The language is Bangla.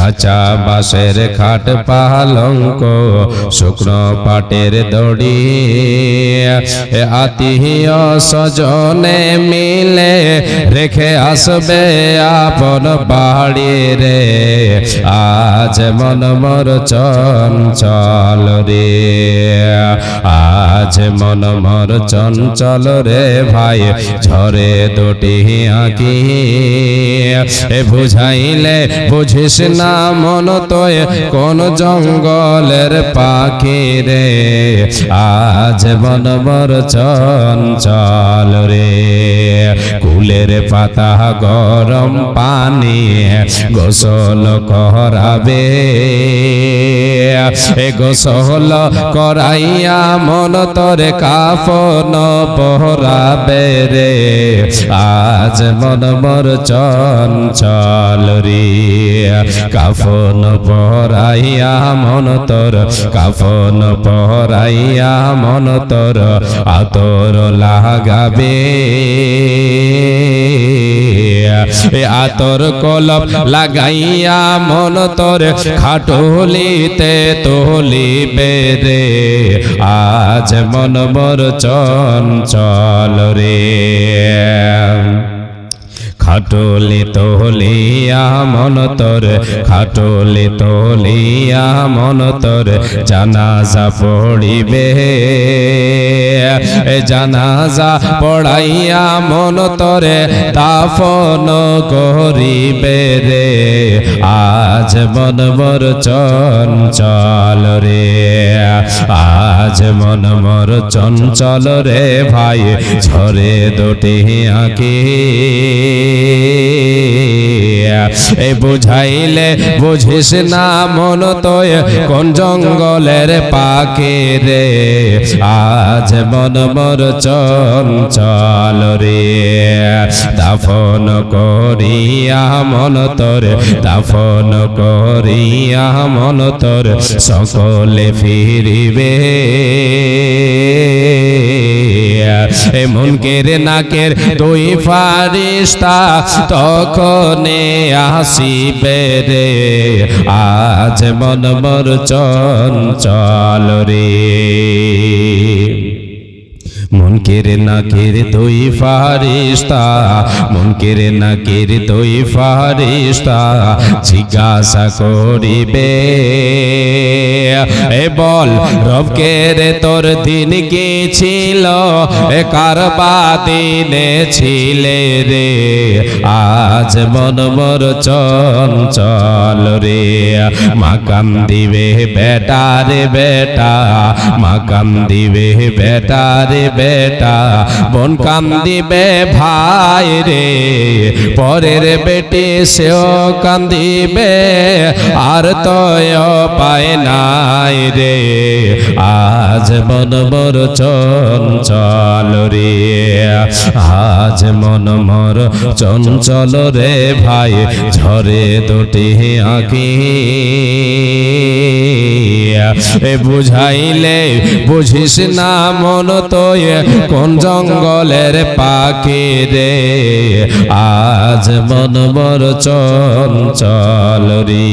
কাঁচা বাঁশের খাট পালঙ্ক শুকনো পাটের দড়ি আত্মীয় স্বজনে মিলে রেখে আসবে আপন বাড়ি রে আজ মন মোর চঞ্চল রে আজ মন মোর চঞ্চল রে ভাই ঝরে দুটি আঁকি বুঝাইলে বুঝিস না মন তোয় কোন জঙ্গলের পাখি রে আজ মন মোর চঞ্চল রে কুলের পাতা গরম পানি গোসল করাবে গোসল করাইয়া মন তোরে কাফন পহরাবে রে আজ মন মোর চঞ্চল রে কাফন পহরাইয়া মন তোর কাফন পহরাইয়া মন তোর আতর লাগাবে আতর কলপ লাগাইয়া মন তোর খাটুলিতে তুলিবে রে আজ মন মোর চঞ্চল রে খাটুলি তোলিয়া মন তোর খাটুলি তোলিয়া মন তোর জানাজা পড়িবে জানাজা পড়াইয়া মন তোরে দাফন করিবে রে আজ মন মোর চঞ্চল রে আজ মন মোর চঞ্চল রে ভাই ঝরে দুটি আঁকি বুঝাইলে বুঝিস না মন তোয় কোন জঙ্গলের পাখি রে আজ মন মোর চঞ্চল রে দাফন করিয়া মন তোর দাফন করিয়া মন তোর সকলে ফিরিবে মুনকের নাকের দুই ফারিস্তা তখনে আসিবে রে আজ মন মোর চঞ্চল রে মুনকের নাকের দুই ফারিস্তা মুনকের নাকের দুই ফারিস্তা জিজ্ঞাসা করিবে বল রবকে রে তোর দিন কি ছিল কার দিনে ছিলে রে আজ মন মোর চঞ্চল রে মাকাম দিবে বেটা রে বেটা মাকাম দিবে বেটা রে বেটা বোন কান্দিবে ভাই রে পরের বেটি সেও কান্দিবে আর তয় পায় নাই রে আজ মন মোর চঞ্চল রে আজ মন মোর চঞ্চল রে ভাই ঝরে দুটি আঁকি বুঝাইলে বুঝিস না মন তোয় কোন জঙ্গলের পাখি রে আজ মন মোর চঞ্চল রে